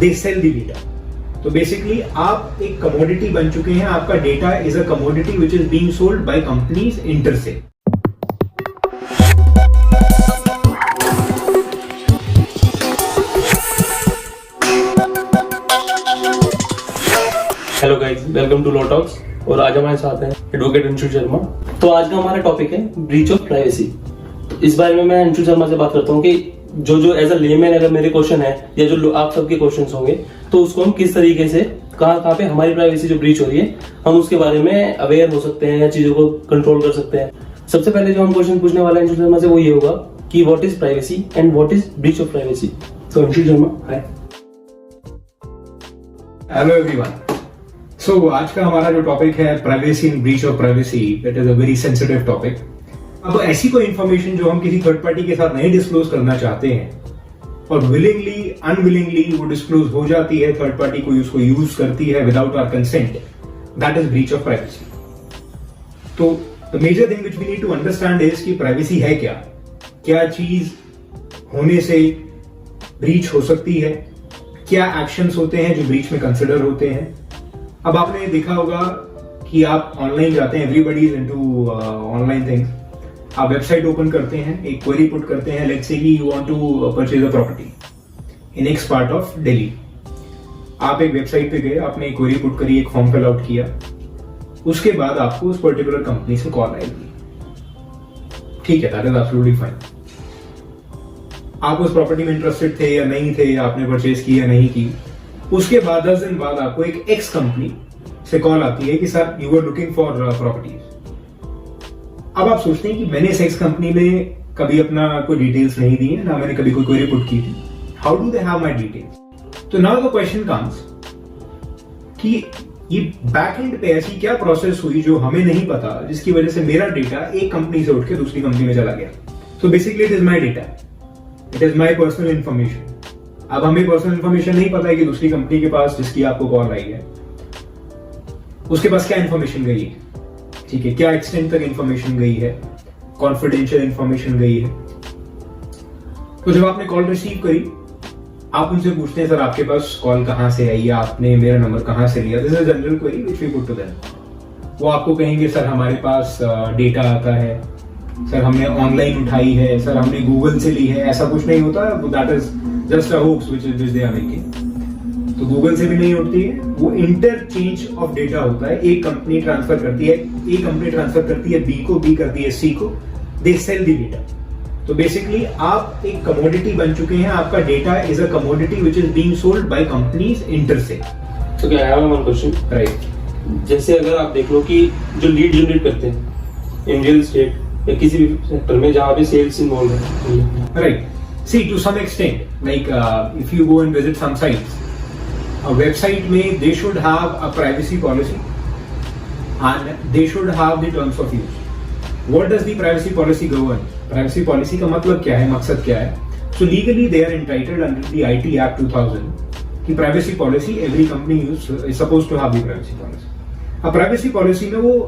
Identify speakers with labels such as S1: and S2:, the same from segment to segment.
S1: They sell the data. तो basically आप एक कमोडिटी बन चुके हैं, आपका data is a commodity which is being sold by companies inter se.
S2: Hello guys, welcome to law talks. और आज हमारे साथ हैं एडवोकेट अंशु शर्मा। तो आज का हमारा टॉपिक है ब्रीच ऑफ प्राइवेसी। तो इस बारे में मैं अंशु शर्मा से बात करता हूँ कि जो एज अ लेमैन अगर मेरे क्वेश्चन है या जो आप सबके क्वेश्चंस होंगे तो उसको हम किस तरीके से कहाँ पे हमारी प्राइवेसी जो ब्रीच हो रही है हम उसके बारे में अवेयर हो सकते हैं या चीजों को कंट्रोल कर सकते हैं। सबसे पहले जो हम क्वेश्चन पूछने वाले हैं अंशु शर्मा से वो ये होगा कि what is privacy and what is breach of privacy. तो Anshu Sharma, hi.
S1: Hello everyone. So आज का हमारा जो टॉपिक है privacy and breach of privacy, it is a very sensitive topic. अब ऐसी कोई इंफॉर्मेशन जो हम किसी थर्ड पार्टी के साथ नहीं डिस्क्लोज करना चाहते हैं और विलिंगली अनविलिंगली वो डिस्क्लोज हो जाती है, थर्ड पार्टी कोई उसको यूज करती है without our consent, that is breach of privacy. तो the major thing which we need to understand is कि प्राइवेसी है क्या चीज होने से ब्रीच हो सकती है, क्या एक्शंस होते हैं जो ब्रीच में कंसिडर होते हैं। अब आपने देखा होगा कि आप ऑनलाइन जाते हैं, everybody is into online things. आप वेबसाइट ओपन करते हैं, एक क्वेरी पुट करते हैं, लेट्स से कि you want to purchase a property in X part of Delhi. आप एक वेबसाइट पे गए, आपने एक क्वेरी पुट करी, एक फॉर्म फिल आउट किया, उसके बाद आपको उस पर्टिकुलर कंपनी से कॉल आएगी। ठीक है, दैट इज एब्सोल्युटली फाइन। आप उस प्रॉपर्टी में इंटरेस्टेड थे या नहीं थे, आपने परचेज की या नहीं की। उसके बाद 10 दिन बाद आपको एक एक्स कंपनी से कॉल आती है कि sir you are looking for properties. अब आप सोचते हैं कि मैंने इस एक्स कंपनी में कभी अपना कोई डिटेल्स नहीं दी है, ना मैंने कभी कोई क्वेरी पुट की थी, how do they have my details. तो नाउ द क्वेश्चन कम्स कि ये बैक एंड पे ऐसी क्या प्रोसेस हुई जो हमें नहीं पता, जिसकी वजह से मेरा डेटा एक कंपनी से उठ के दूसरी कंपनी में चला गया। So basically it is my data, it is my personal information. अब हमें पर्सनल इंफॉर्मेशन नहीं पता है कि दूसरी कंपनी के पास जिसकी आपको कॉल आई है उसके पास क्या इंफॉर्मेशन गई है, ठीक है, क्या एक्सटेंट तक इंफॉर्मेशन गई है, कॉन्फिडेंशियल इंफॉर्मेशन गई है। तो जब आपने कॉल रिसीव करी, आप उनसे पूछते हैं सर आपके पास कॉल कहां से आई या आपने मेरा नंबर कहां से लिया। This is a general query which we put to them. वो आपको कहेंगे सर हमारे पास डेटा आता है, सर हमने ऑनलाइन उठाई है, सर हमने गूगल से ली है। ऐसा कुछ नहीं होता, that is just a hopes which they are making. तो गूगल से भी नहीं उठती है, वो इंटरचेंज ऑफ डेटा होता है। एक कंपनी ट्रांसफर करती है, एक कंपनी ट्रांसफर करती है बी को, बी करती है सी को, दे सेल द डेटा। तो बेसिकली आप एक कमोडिटी बन चुके हैं, आपका data is a commodity which is being sold by companies inter से।
S2: तो क्या है वन क्वेश्चन,
S1: राइट।
S2: जैसे अगर आप देख लो कि जो लीड जनरेट करते हैं इन रियल एस्टेट या किसी भी सेक्टर में जहां पे सेल्स इन्वॉल्व है, right.
S1: See, to some extent, like if you go and visit some sites, a website में they should have a privacy policy and they should have the terms of use. What does the privacy policy govern? Privacy policy का मतलब क्या है, मकसद क्या है? So legally they are entitled under the IT Act 2000 कि privacy policy every company is supposed to have the privacy policy. अब privacy policy में वो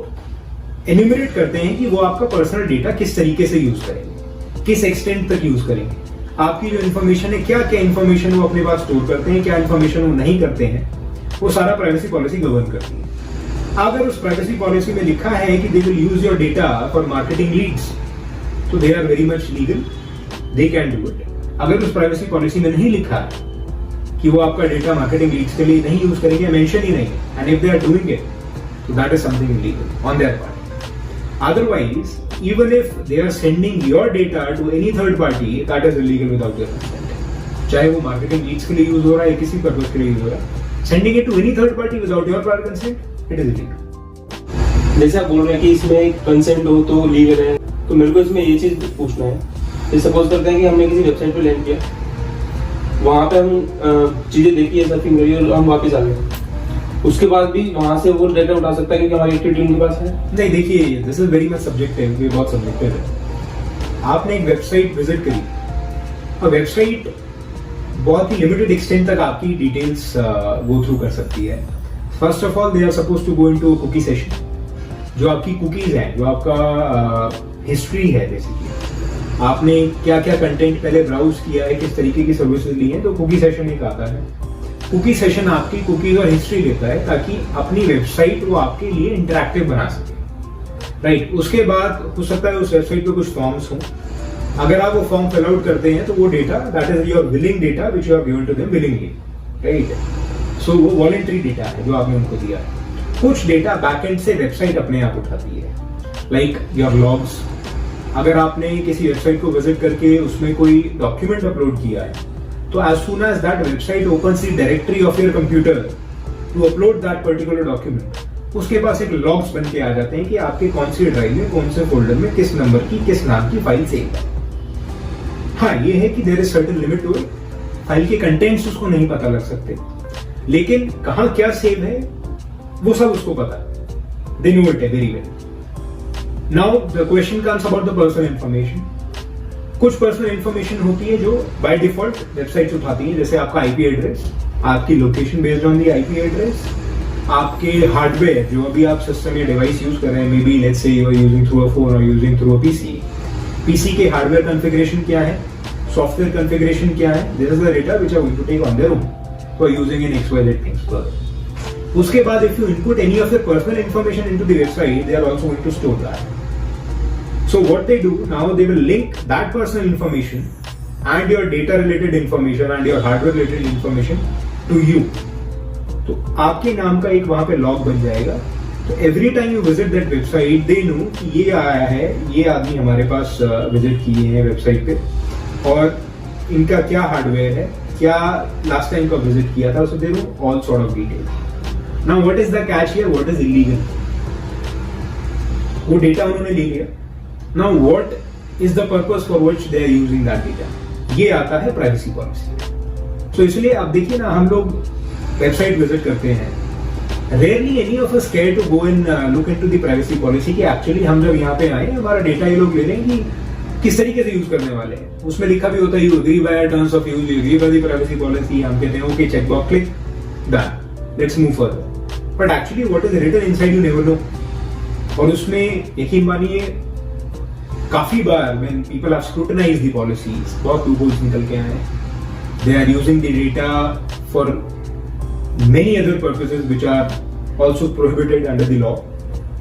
S1: enumerate करते हैं कि वो आपका पर्सनल डेटा किस तरीके से यूज करेंगे, किस एक्सटेंट तक यूज करेंगे, आपकी जो इन्फॉर्मेशन है क्या क्या इन्फॉर्मेशन वो अपने पास स्टोर करते हैं, क्या इन्फॉर्मेशन वो नहीं करते हैं, वो सारा प्राइवेसी पॉलिसी गवर्न करती है। अगर उस प्राइवेसी पॉलिसी में लिखा है कि they will use your data for marketing leads, तो they are very much legal, they can do it. अगर उस प्राइवेसी पॉलिसी में नहीं लिखा है कि वो आपका डेटा मार्केटिंग लीड्स के लिए नहीं यूज करेंगे, मेंशन ही नहीं है, and if they are doing it, तो that is something illegal on their part. Otherwise, even if they are sending your data to any third party, that is illegal without your consent. चाहे वो marketing leads के लिए use हो रहा है, किसी purpose के लिए यूज हो रहा है, sending it to any third party without your prior consent, it is illegal.
S2: जैसे आप बोल रहे हैं कि इसमें कंसेंट हो तो लीगल है, तो मेरे को इसमें ये चीज पूछना है कि सपोज करते हैं कि हमने किसी वेबसाइट पे लैंड किया, वहां पे हम चीजें देखी है, सर्फिंग करी और हम वापस आ गए, उसके बाद भी वहां से वो डेटा उठा सकता है क्योंकि हमारी एक्टिविटी उनके पास है।
S1: नहीं, देखिए this is very much subjective, ये बहुत सब्जेक्टिव है। आपने एक वेबसाइट विजिट करी और वेबसाइट बहुत ही लिमिटेड एक्सटेंट तक आपकी डिटेल्स गो थ्रू कर सकती है। First of all they are suppose to go into cookie session, जो आपकी कुकीज हैं, जो आपका हिस्ट्री है, बेसिकली आपने क्या क्या कंटेंट पहले ब्राउज किया है, किस तरीके की सर्विसेज ली है, तो कुकी सेशन एक आता है। कुकी सेशन आपकी कुकीज और हिस्ट्री लेता है ताकि अपनी वेबसाइट वो आपके लिए इंटरैक्टिव बना सके, राइट। उसके बाद हो सकता है उस वेबसाइट पे कुछ फॉर्म्स हों, अगर आप वो फॉर्म फिल आउट करते हैं तो वो data that is your willing data which you have given to them willingly, right. So वो वॉलंटरी डेटा है जो आपने उनको दिया है। कुछ डेटा बैकएंड से वेबसाइट अपने आप उठाती है, लाइक योर लॉग्स। अगर आपने किसी वेबसाइट को विजिट करके उसमें कोई डॉक्यूमेंट अपलोड किया है तो as soon as that website opens the directory of your computer to upload that particular document, उसके पास एक लॉग्स बन के आ जाते हैं कि आपके कौन सी ड्राइव में, कौन से फोल्डर में, किस नंबर की, किस नाम की फाइल सेव है। हाँ, ये है कि there is certain limit to it. File के कंटेंट्स उसको नहीं पता लग सकते, लेकिन कहां क्या सेव है वो सब उसको पता है। They know it very well. Now the question comes about the personal information. कुछ पर्सनल इंफॉर्मेशन होती है जो बाय डिफॉल्ट वेबसाइट उठाती है, जैसे आपका आईपी एड्रेस, आपकी location based on the IP address, आपके हार्डवेयर जो अभी आप सिस्टम या डिवाइस यूज कर रहे हैं, may be let's say you are using through a phone और using through a PC, PC के हार्डवेयर कॉन्फ़िगरेशन क्या है, सॉफ्टवेयर कॉन्फ़िगरेशन क्या है, this is the data which are going to take on their own for using in XYZ things. उसके बाद if you input any of your personal information into the website, they are also going to store that. So what they do now, they will link that personal information and your data related information and your hardware related information to you. तो आपके नाम का एक वहां पे log बन जाएगा। तो every time you visit that website, they know कि ये आया है, ये आदमी हमारे पास विजिट किए हैं वेबसाइट पे और इनका क्या हार्डवेयर है, क्या लास्ट टाइम का विजिट किया था, so they know all sort of details. Now what is the catch here, what is illegal? वो डेटा उन्होंने ले लिया। Now what is the purpose for which they are using that data? ये आता है प्राइवेसी पॉलिसी। So इसलिए आप देखिए ना, हम लोग वेबसाइट विजिट करते हैं, rarely any of us care to go and look into the privacy policy कि एक्चुअली हम जब यहाँ पे आए हमारा डेटा ये लोग ले लें कि किस तरीके से यूज करने वाले हैं। उसमें लिखा भी होता है you agree by terms of use, you agree by the privacy policy. हम कहते हैं okay, check box click, done, let's move further. But actually what is written inside you never know. और उसमें यकीन मानिए काफी बार when people have scrutinized the policies, बहुत loopholes निकल के आए हैं। They are using the data for many other purposes which are also prohibited under the law.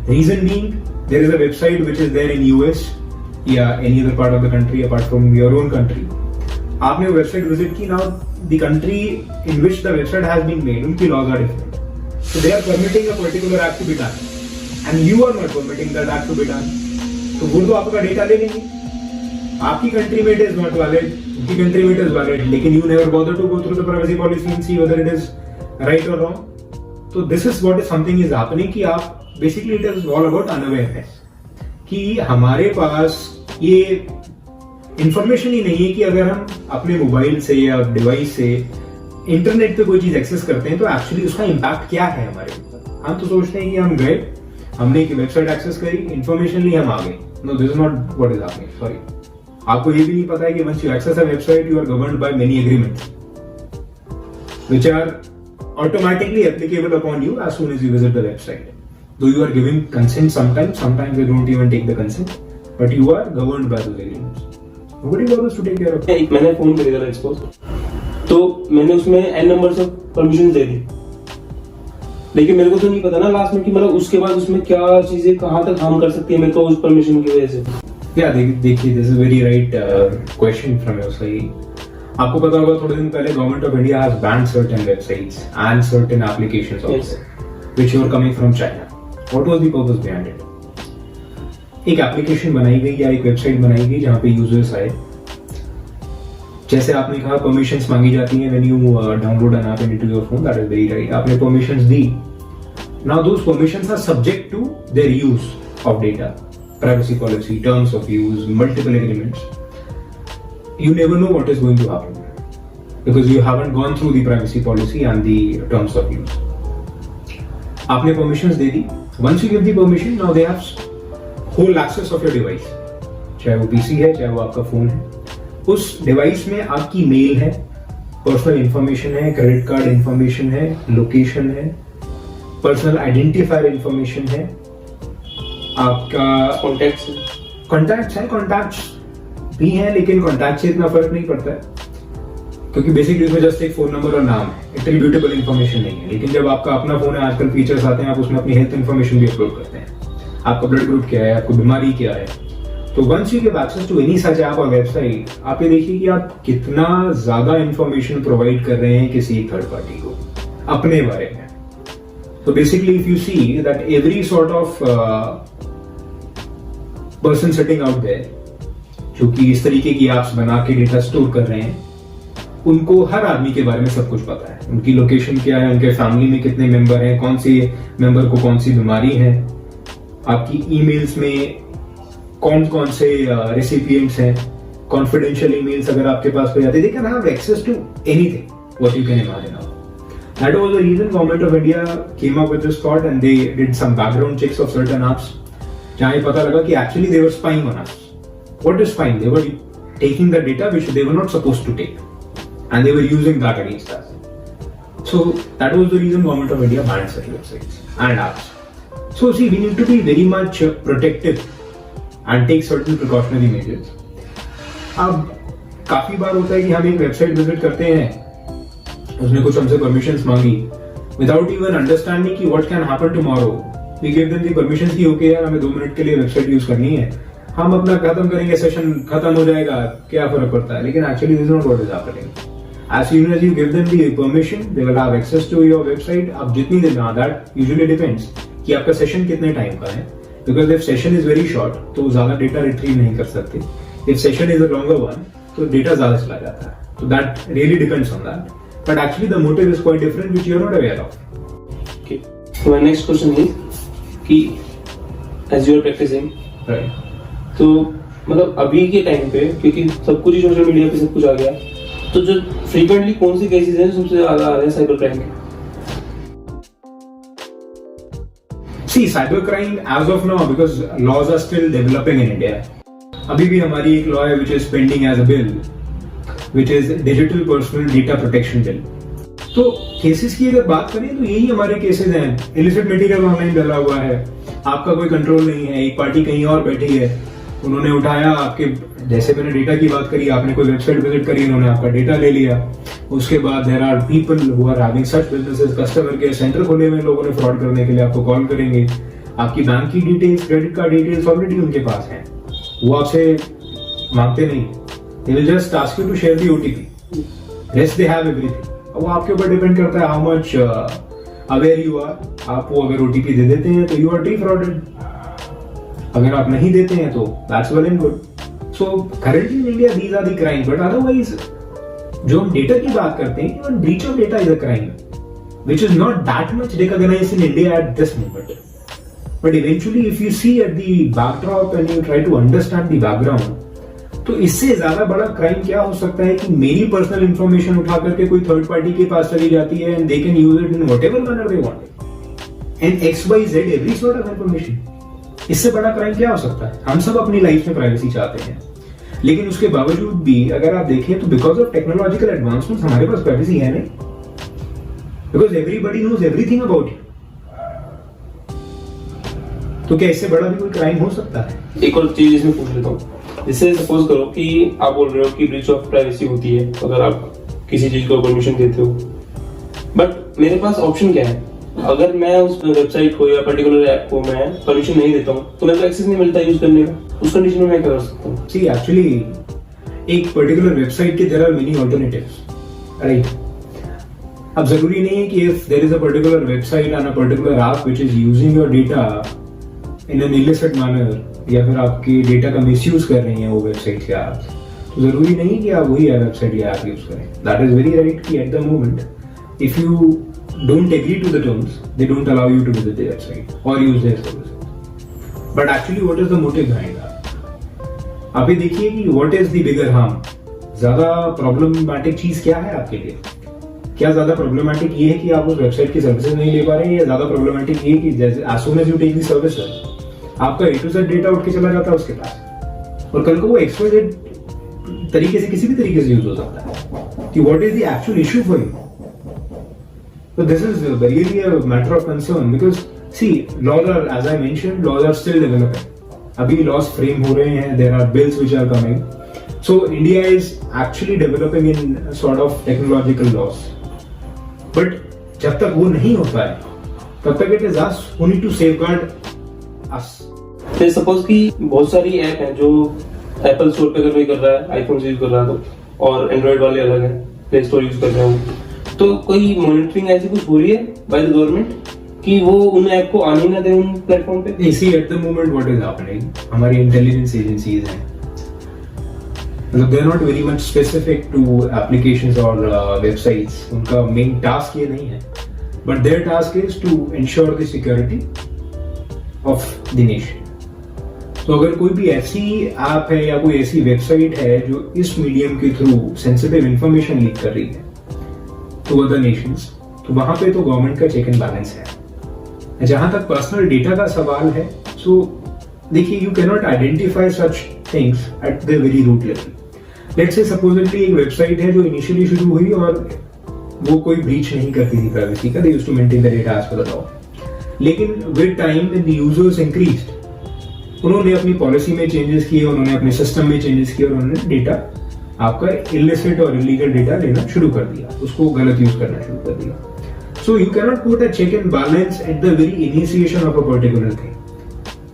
S1: Reason being, there is a website which is there in US या any other part of the country apart from your own country. आपने वो website visit की, now the country in which the website has been made, उनकी laws are different. So they are permitting a particular act to be done, and you are not permitting that act to be done. तो वो तो आपका data ले लेंगे। आपकी country में it is not valid, उनकी कंट्री में इट इज वैलिड, लेकिन you never bother to go through the privacy policy and see whether it is right और रॉन्ग। तो this is what is something is happening कि आप basically it is all about unawareness कि हमारे पास ये information ही नहीं है कि अगर हम अपने मोबाइल से या डिवाइस से इंटरनेट पे कोई चीज एक्सेस करते हैं तो एक्चुअली उसका इम्पैक्ट क्या है हमारे ऊपर। हम तो सोचते हैं कि हम गए, हमने एक वेबसाइट एक्सेस करी, इंफॉर्मेशन ली, हम आ गए। No, this is not what is happening, sorry. आपको ये भी नहीं पता है कि once you access a website you are governed by many agreements which are automatically applicable upon you as soon as you visit the website. Though you are giving consent sometimes you don't even take the consent, but you are governed by those agreements. Nobody bothers to take care of it.
S2: एक मैंने phone खरीदा था expose, तो मैंने उसमें n number of permission दे दी, लेकिन मेरे को तो नहीं पता ना लास्ट में कि मतलब उसके बाद उसमें क्या चीजें कहाँ तक हार्म कर सकती है मेरे को उस परमिशन की वजह से।
S1: या देखिए, this is very right question from your side. आपको पता होगा थोड़े दिन पहले government of India has banned certain websites and certain applications also which were coming from China. What was the purpose behind it? एक एप्लीकेशन बनाई गई या एक वेबसाइट बनाई गई जहां पे यूजर्स आए, जैसे आपने कहा परमिशंस मांगी जाती हैं when you download an app into your phone, that is very right. आपने परमिशंस दी, now those permissions are subject to their use of data, privacy policy, terms of use, multiple agreements. You never know what is going to happen because you haven't gone through the privacy policy and the terms of use. आपने permissions they the. Once you give the permission, now they have whole access of your device. चाहे वो PC है, चाहे वो आपका phone है. उस device में आपकी मेल है, पर्सनल इंफॉर्मेशन है, क्रेडिट कार्ड इंफॉर्मेशन है, लोकेशन है, पर्सनल आइडेंटिफायर इंफॉर्मेशन है, आपका कॉन्टैक्ट्स है, कॉन्टैक्ट्स भी हैं, लेकिन कॉन्टैक्ट से इतना फर्क नहीं पड़ता है क्योंकि बेसिकली उसमें जस्ट एक फोन नंबर और नाम है, एट्रीब्यूटेबल इन्फॉर्मेशन नहीं है। लेकिन जब आपका अपना फोन है, आजकल फीचर्स आते हैं, आप उसमें अपनी हेल्थ इन्फॉर्मेशन भी अपलोड करते हैं, आपका ब्लड ग्रुप क्या है, आपको बीमारी क्या है। तो once you give access to any such app और वेबसाइट, आप ये देखिए कि आप कितना ज्यादा इंफॉर्मेशन प्रोवाइड कर रहे हैं किसी थर्ड पार्टी को अपने बारे में। तो basically if you see that every sort of person sitting out there जो कि इस तरीके की एप्स बना के डेटा स्टोर कर रहे हैं, उनको हर आदमी के बारे में सब कुछ पता है। उनकी लोकेशन क्या है, उनके फैमिली में कितने मेंबर हैं, कौन से मेंबर को कौन सी बीमारी है, आपकी ईमेल्स में कौन कौन से रेसिपिएंट्स हैं, कॉन्फिडेंशियल ईमेल्स अगर आपके पास कोई आते, they can have access to anything what you can imagine. That was the reason Government of India came up with this thought and they did some background checks of certain apps, जहाँ ये पता लगा कि actually they were spying on us. What is spying? They were taking the data which they were not supposed to take, and they were using that against us. So that was the reason Government of India banned such websites and apps. So see, we need to be very much protective and take certain precautionary measures. अब काफी बार होता है कि हम एक website visit करते हैं, उसने कुछ हमसे परमिशंस मांगी, विदाउट इवन अंडरस्टैंडिंग कि what can happen tomorrow, we give them the permissions कि ओके यार हमें 2 मिनट के लिए वेबसाइट यूज करनी है, हम अपना खत्म करेंगे, सेशन खत्म हो जाएगा, क्या फर्क पड़ता है। लेकिन actually this is not what is happening. As soon as you give them the permission, they will have access to your website. आप जितनी देर में, दैट यूजुअली डिपेंड्स कि आपका सेशन कितने टाइम का है, because if session is very short तो ज्यादा डेटा रिट्रीव नहीं कर सकते, if session is a longer one तो डेटा ज्यादा चला जाता है। तो that really depends on that, but actually the motive is quite different which you are not aware of.
S2: Okay, so my next question is कि as you are practicing,
S1: right,
S2: तो मतलब अभी के टाइम पे क्योंकि सब कुछ ही सोशल मीडिया पे सब कुछ आ गया, तो जो फ्रीक्वेंटली कौन सी केसेस हैं सबसे ज्यादा आ रहे हैं साइबर क्राइम के?
S1: see cyber crime as of now, because laws are still developing in India, अभी भी हमारी एक लॉ है which is pending as a bill, which is digital personal data protection bill. तो केसेस की अगर बात करें तो यही हमारे केसेस हैं। इलिसिट मटेरियल ऑनलाइन डाला हुआ है, आपका कोई कंट्रोल नहीं है, एक पार्टी कहीं और बैठी है, उन्होंने उठाया आपके, जैसे मैंने डेटा की बात करी, आपने कोई वेबसाइट विजिट करी, उन्होंने आपका डेटा ले लिया। उसके बाद there are people who are having such businesses, customer care centre खोले हुए लोगों ने फ्रॉड करने के लिए आपको कॉल करेंगे, आपकी बैंक की details, credit card details already उनके पास हैं, वो आपसे मांगते नहीं, they will just ask you to share the OTP. Rest they have everything. वो आपके ऊपर डिपेंड करता है how much aware you are. आप वो अगर OTP दे देते हैं तो you are defrauded. अगर आप नहीं देते हैं तो that's well and good. So currently in India these are the crimes, but otherwise जो हम डेटा की बात करते हैं, even breach of data is a crime, which is not that much recognized in India at this moment. But eventually if you see at the backdrop and you try to understand the background, तो इससे ज्यादा बड़ा crime क्या हो सकता है कि मेरी पर्सनल इंफॉर्मेशन उठा करके कोई थर्ड पार्टी के पास चली जाती है and they can use it in whatever manner they want and XYZ every sort of information. इससे बड़ा क्राइम क्या हो सकता है? हम सब अपनी लाइफ में प्राइवेसी चाहते हैं, लेकिन उसके बावजूद भी अगर आप देखें तो बिकॉज ऑफ टेक्नोलॉजिकल एडवांसमेंट हमारे पास प्राइवेसी है नहीं, because everybody knows everything about you. तो क्या इससे बड़ा भी कोई क्राइम हो सकता है?
S2: एक और चीज इसमें पूछ लेता हूँ, जैसे सपोज करो कि आप बोल रहे हो कि ब्रीच ऑफ प्राइवेसी होती है अगर आप किसी चीज को परमिशन देते हो, बट मेरे पास ऑप्शन क्या है? अगर मैं उस वेबसाइट को या पर्टिकुलर ऐप को मैं परमिशन नहीं देता हूँ तो मेरे को एक्सेस नहीं मिलता यूज करने का, उस कंडीशन में मैं क्या कर सकता हूँ?
S1: सी एक्चुअली एक पर्टिकुलर वेबसाइट के there are many alternatives, right. अब जरूरी नहीं है कि if there is a particular website and a particular app which is using your data in an illicit manner, या फिर आपके डेटा का मिसयूज कर रही हैं वो वेबसाइट या ऐप, तो जरूरी नहीं कि आप वही वेबसाइट या ऐप यूज करें। दैट इज वेरी राइट कि at the moment if you don't agree to the terms they don't allow you to visit the website और use their services, but actually what is the motive behind that? आप ये देखिए कि what is the bigger harm, ज्यादा problematic चीज क्या है आपके लिए? क्या ज्यादा प्रॉब्लमेटिक ये है कि आप उस वेबसाइट की सर्विसेज नहीं ले पा रहे हैं, या ज्यादा प्रॉब्लमेटिक ये कि जैसे as soon as you take the services आपका A to Z डेटा उठ के चला जाता है उसके पास, और कल को वो XYZ तरीके से किसी भी तरीके से यूज हो सकता है कि what is the actual issue for you. So this is really a matter of concern because see, laws are, as I mentioned, laws are still developing. अभी laws frame हो रहे हैं, there are bills which are coming. So India is actually developing in sort of technological laws. But जब तक वो नहीं होता है, तब तक it is us who need to safeguard us.
S2: तो सपोज कि बहुत सारी ऐप है जो एप्पल स्टोर पे अगर कोई कर रहा है, आईफोन यूज कर रहा है तो, और एंड्रॉइड वाले अलग है, प्ले स्टोर यूज कर रहे हैं, तो कोई मॉनिटरिंग ऐसी कुछ हो रही है बाय द गवर्नमेंट कि वो उन ऐप को आने ना दे उन प्लेटफॉर्म पे?
S1: इसी at the moment what is happening, हमारी इंटेलिजेंस एजेंसीज हैं, मतलब they are not very much specific to applications और वेबसाइट्स. उनका मेन टास्क ये नहीं है, but their task is to ensure the security of the nation. तो अगर कोई भी ऐसी ऐप है या कोई ऐसी वेबसाइट है जो इस मीडियम के थ्रू सेंसिटिव इंफॉर्मेशन लीक कर रही है टू अदर नेशंस, तो वहां पे तो गवर्नमेंट का चेक एंड बैलेंस है. जहां तक पर्सनल डेटा का सवाल है, सो देखिए, you can not identify such things at the very root level. Let's say supposedly एक वेबसाइट है जो इनिशियली शुरू हुई और वो कोई ब्रीच नहीं करती थी प्राइवेसी का, they used to maintain the data as per the law. लेकिन with time when the users increased, उन्होंने अपनी पॉलिसी में चेंजेस किए, उन्होंने अपने सिस्टम में चेंजेस किए और उन्होंने डेटा, आपका इलिसिट और इलीगल डेटा लेना शुरू कर दिया, उसको गलत यूज करना शुरू कर दिया. So you cannot put a check and balance at the very initiation of a particular thing.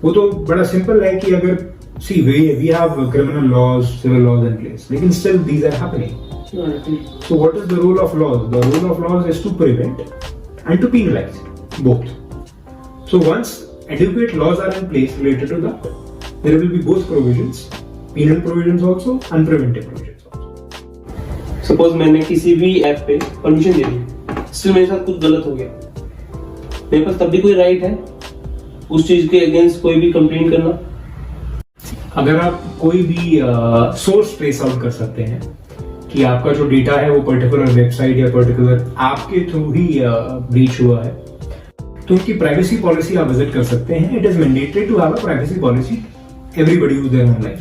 S1: वो तो बड़ा सिंपल है कि अगर see we have criminal laws, civil laws in place, लेकिन still these are happening. So what is the role of laws? The role of laws is to prevent and to penalize both. So once adequate laws are in place related to that, there will be both provisions, penal provisions also and preventive provisions also.
S2: Suppose मैंने किसी भी app पे permission दे दी, still मेरे साथ कुछ गलत हो गया, मेरे पास तब भी कोई राइट है उस चीज के अगेंस्ट कोई भी कंप्लेन करना?
S1: अगर आप कोई भी सोर्स ट्रेस आउट कर सकते हैं कि आपका जो डेटा है वो पर्टिकुलर वेबसाइट या पर्टिकुलर ऐप के थ्रू ही ब्रीच हुआ है, तो उनकी प्राइवेसी पॉलिसी आप विजिट कर सकते हैं. It is mandatory to have a privacy policy, everybody use their own life.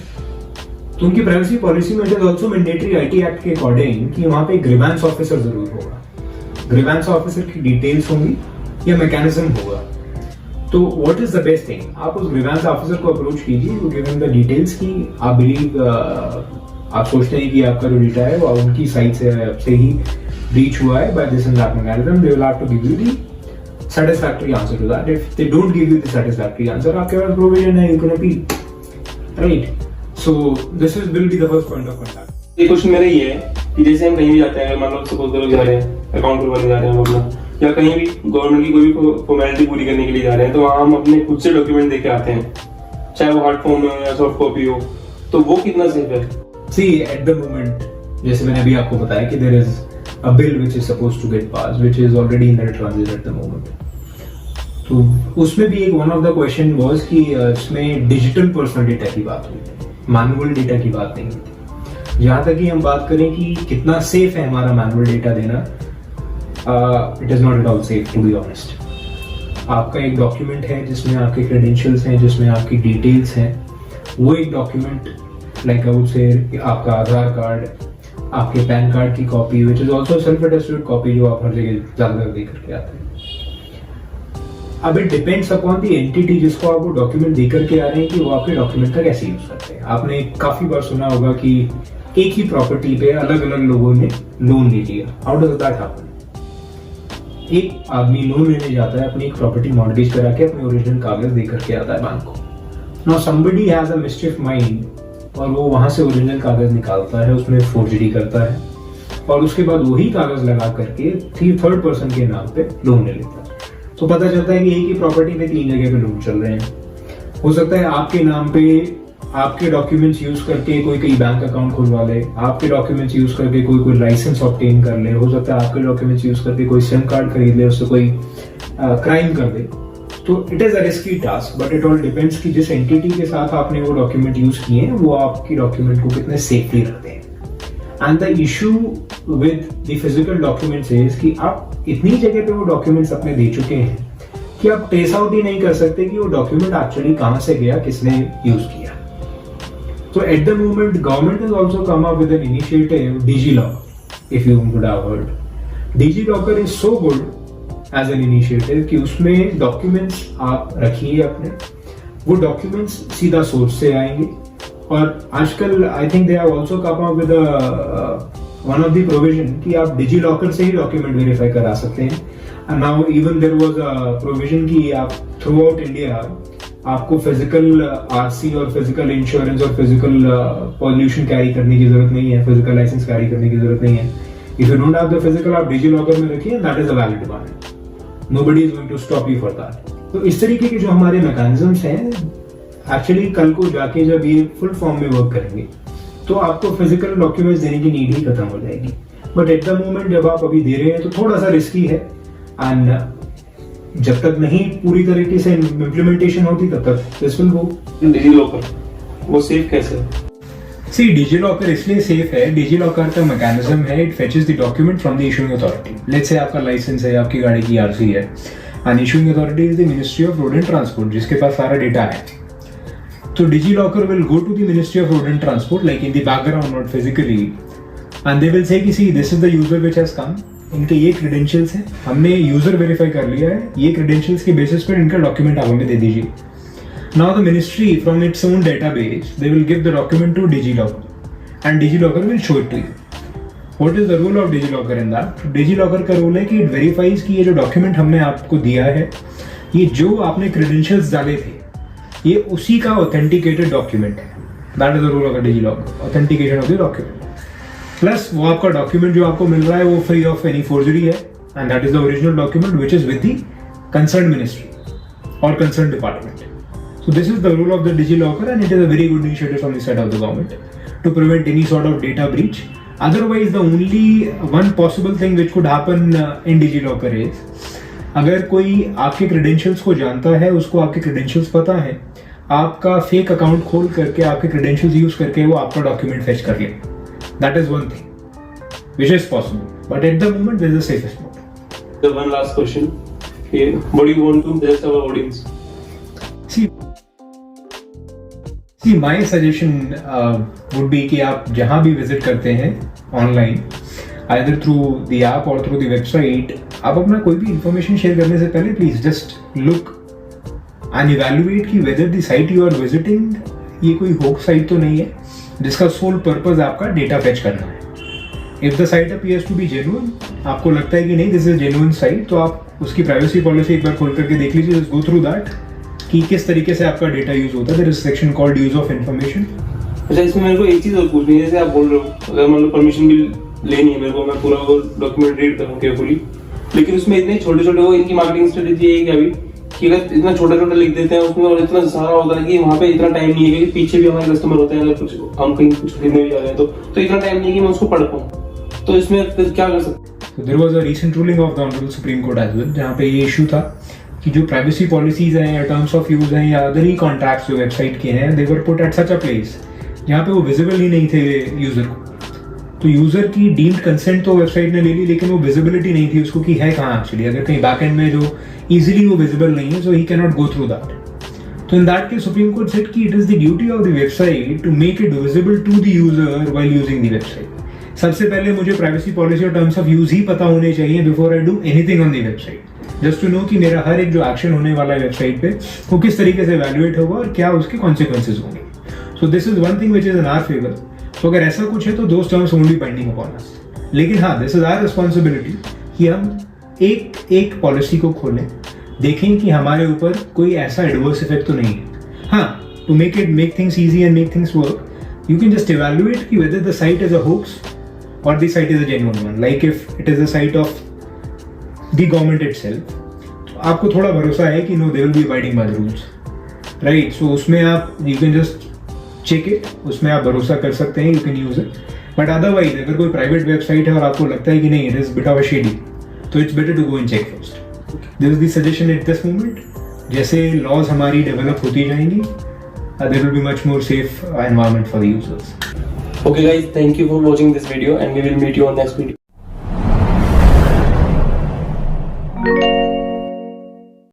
S1: तो उनकी प्राइवेसी पॉलिसी में it is also mandatory IT act के अकॉर्डिंग कि वहां पे ग्रीवेंस ऑफिसर जरूर होगा. ग्रीवेंस ऑफिसर की डिटेल्स होंगी या मैकेनिज्म होगा. तो what is the best thing, आप उस ग्रीवेंस ऑफिसर को अप्रोच कीजिए, you give him the details की आप बिलीव आप सोचते हैं कि आपका जो डेटा है वो उनकी साइड से ही ब्रीच हुआ है by this and that mechanism. They will have to give you the satisfactory answer to that. If they don't give you the satisfactory answer, आपके पास प्रोविजन है, you can appeal, right? So this will be the first point of contact.
S2: ये question मेरा ये है कि जैसे हम कहीं भी जाते हैं, मान लो सपोज करो जा रहे हैं अकाउंट खुलवाने जा रहे हैं अपना, या कहीं भी गवर्नमेंट की कोई भी फॉर्मेलिटी पूरी करने के लिए जा रहे हैं, तो वहाँ हम अपने खुद से डॉक्यूमेंट देके आते हैं, चाहे वो हार्ड फॉर्म में हो या सॉफ्ट कॉपी हो, तो वो कितना सेफ है?
S1: See, at the moment, जैसे मैंने अभी आपको बताया कि there is a bill which is supposed to get passed, which is already in the transit at the moment. तो उसमें भी एक one of the question was कि इसमें डिजिटल पर्सनल डेटा की बात हुई थी, मैनुअल डेटा की बात नहीं थी. जहां तक कि हम बात करें कि कितना सेफ है हमारा मैनुअल डेटा देना, it is not at all safe to be honest. आपका एक डॉक्यूमेंट है जिसमें आपके क्रेडेंशियल्स हैं, जिसमें आपकी डिटेल्स हैं, वो एक document like I would say आपका आधार कार्ड, आपके पैन कार्ड की copy, which is also self attested copy, जो आप हर जगह ज्यादा दे करके आते हैं. अब it depends upon the entity जिसको आप वो डॉक्यूमेंट दे करके आ रहे हैं कि वो आपके डॉक्यूमेंट का कैसे यूज करते हैं. आपने काफी बार सुना होगा कि एक ही प्रॉपर्टी पे अलग अलग लोगों ने लोन ले लिया. How does that happen? एक आदमी लोन लेने जाता है, अपनी एक प्रॉपर्टी मॉर्गेज करा के अपने ओरिजिनल कागज दे करके आता है बैंक को. Now somebody has a mischief mind और वो वहां से ओरिजिनल कागज निकालता है, उसमें फोर्जरी करता है और उसके बाद वही कागज लगा करके थर्ड पर्सन के नाम पे लोन ले लेता है. तो पता चलता है कि एक ही प्रॉपर्टी पे 3 जगह पे लोन चल रहे हैं. हो सकता है आपके नाम पे आपके डॉक्यूमेंट्स यूज करके कोई बैंक अकाउंट खुलवा ले, आपके डॉक्यूमेंट्स यूज करके कोई लाइसेंस ऑब्टेन कर ले, हो सकता है आपके डॉक्यूमेंट्स यूज करके कोई सिम कार्ड खरीद ले, उससे कोई क्राइम कर दे. तो it is a risky task, but it all depends कि जिस एंटिटी के साथ आपने वो डॉक्यूमेंट यूज किए हैं वो आपकी डॉक्यूमेंट को कितने सेफली रखते हैं. And the issue with the physical documents is कि आप इतनी जगह पे वो डॉक्यूमेंट्स अपने दे चुके हैं कि आप ट्रेस आउट ही नहीं कर सकते कि वो डॉक्यूमेंट एक्चुअली कहां से गया, किसने यूज किया. So at the moment, government has also come up with an initiative, DigiLocker, if you would have heard. DigiLocker is so good as an initiative कि उसमें डॉक्यूमेंट्स आप रखिए अपने, वो डॉक्यूमेंट्स सीधा सोर्स से आएंगे और आजकल I think they have also come up with one of the provision कि आप डिजी लॉकर से ही डॉक्यूमेंट वेरीफाई करा सकते हैं. And now even there was a provision कि आप थ्रू आउट इंडिया आपको फिजिकल आरसी और फिजिकल इंश्योरेंस और फिजिकल पॉल्यूशन कैरी करने की जरूरत नहीं है, फिजिकल लाइसेंस कैरी करने की जरूरत नहीं है. If you don't have the physical, आप डिजी लॉकर में रखिए, that is a valid one. Nobody is going to stop you for that. तो इस तरीके के जो हमारे मैकेनिज्म्स हैं, एक्चुअली कल को जाके जब ये फुल फॉर्म में वर्क करेंगे तो आपको फिजिकल डॉक्यूमेंट्स देने की नीड ही खत्म हो जाएगी. बट एट द मोमेंट जब आप अभी दे रहे हैं तो थोड़ा सा रिस्की है, एंड जब तक नहीं पूरी तरीके से इम्प्लीमेंटेशन होती तब तक this will go.
S2: Digi locker वो सेफ कैसे है?
S1: सी डिजी लॉकर इसलिए सेफ है, डिजी लॉकर का मैकेनिज्म है, it fetches the document from the issuing authority. Let's say आपका लाइसेंस है, आपकी गाड़ी की आरसी है, and issuing authority is the ministry of road and transport, जिसके पास सारा डेटा है. तो digi locker will go to the ministry of road and transport like in the background, not physically, and they will say कि see this is the user which has come, इनके ये credentials हैं, हमने user verify कर लिया है, ये credentials के बेसिस पर इनका डॉक्यूमेंट आप हमें दे दीजिए. Now the ministry from its own database they will give the document to digi locker and digi locker will show it to you. What is the rule of DigiLocker in that? Digi locker का rule है कि it verifies कि ये जो document हमने आपको दिया है, ये जो आपने क्रेडेंशियल्स डाले थे, ये उसी का ऑथेंटिकेटेड डॉक्यूमेंट है. That is the rule of the digi locker, authentication of the document. Plus वो आपका डॉक्यूमेंट जो आपको मिल रहा है वो फ्री ऑफ एनी फोर्जरी है, and that is the original document which is with the concern ministry और concern department. So this is the rule of the digi locker, and it is a very good initiative from the side of the government to prevent any sort of data breach. Otherwise, the only one possible thing which could happen in DigiLocker is, अगर कोई आपके credentials को जानता है, उसको आपके credentials पता है, आपका फेक अकाउंट खोल करके आपके क्रेडेंशियल्स यूज करके वो आपका डॉक्यूमेंट फेच कर ले. That is one thing which is possible, but at the moment this is the safest mode.
S2: The one last question here, what do you want to suggest our audience?
S1: See, my suggestion would be कि आप जहाँ भी visit करते हैं online, either through the app or through the website, आप अपना कोई भी इंफॉर्मेशन शेयर करने से पहले please just look and evaluate कि whether the site you are visiting ये कोई होक साइट तो नहीं है जिसका सोल पर्पस आपका डेटा फेच करना है. If the site appears to be genuine, आपको लगता है कि नहीं दिस इज जेन्युइन साइट, तो आप उसकी प्राइवेसी पॉलिसी एक बार खोल करके देख लीजिए, गो थ्रू दैट कि किस तरीके से आपका डेटा यूज होता है. There is section called use of information.
S2: अच्छा, इसमें मेरे को एक चीज और पूछनी है, जैसे आप बोल रहे हो अगर मतलब परमिशन भी लेनी है मेरे को, मैं पूरा वो डॉक्यूमेंट रीड करूँ केयरफुली, लेकिन उसमें इतने छोटे छोटे वो इनकी मार्केटिंग स्ट्रेटेजी है कि अभी कि अगर इतना छोटा छोटा लिख देते हैं उसमें और इतना सारा होता है कि वहाँ पे इतना टाइम नहीं है, क्योंकि पीछे भी हमारे कस्टमर होते हैं, अगर कुछ हम कहीं कुछ खरीदने भी जा रहे हैं तो इतना टाइम नहीं है कि मैं उसको पढ़ पाऊँ, तो इसमें फिर क्या कर सकते हैं?
S1: So there was a recent ruling of the Honorable Supreme Court as well, जहाँ पे ये इशू था कि जो प्राइवेसी पॉलिसीज हैं या टर्म्स ऑफ यूज हैं या अदर ही कॉन्ट्रैक्ट्स जो वेबसाइट के हैं, they were put at such a place जहाँ पे वो विजिबल ही नहीं थे यूजर को. तो यूजर की डीम्ड कंसेंट तो वेबसाइट ने ले ली, लेकिन वो विजिबिलिटी नहीं थी उसको कि है कहाँ एक्चुअली, अगर कहीं बैक एंड में जो इजीली वो विजिबल नहीं है, so he can not go through that. तो in that case supreme court said कि it is the duty of the website to make it visible to the user while using the website. सबसे पहले मुझे privacy policy और terms of use ही पता होने चाहिए before I do anything on the website, just to know कि मेरा हर एक जो एक्शन होने वाला है वेबसाइट पे वो किस तरीके से इवैल्यूएट होगा और क्या उसके कॉन्सिक्वेंसेज होंगे. So this is one thing which is in our favour. तो अगर ऐसा कुछ है तो those terms only binding upon us. लेकिन हाँ, दिस इज आवर रिस्पॉन्सिबिलिटी कि हम एक पॉलिसी को खोलें, देखें कि हमारे ऊपर कोई ऐसा एडवर्स इफेक्ट तो नहीं है. हाँ, to make things easy and make things work, you can just evaluate कि whether the site is a hoax or the site is a genuine one. Like if it is a site of the government itself, तो आपको थोड़ा भरोसा है कि no, they will be abiding by the rules, right? So उसमें आप you can just check it, उसमें आप भरोसा कर सकते हैं, you can use it. But otherwise अगर कोई प्राइवेट वेबसाइट है और आपको लगता है कि नहीं it is bit of a shady, तो it's better to go and check first. This is the suggestion at this moment. जैसे laws हमारी develop होती जाएंगी, there will be much more safe environment for the users.
S2: Okay guys, thank you for watching this video and we will meet you on next video.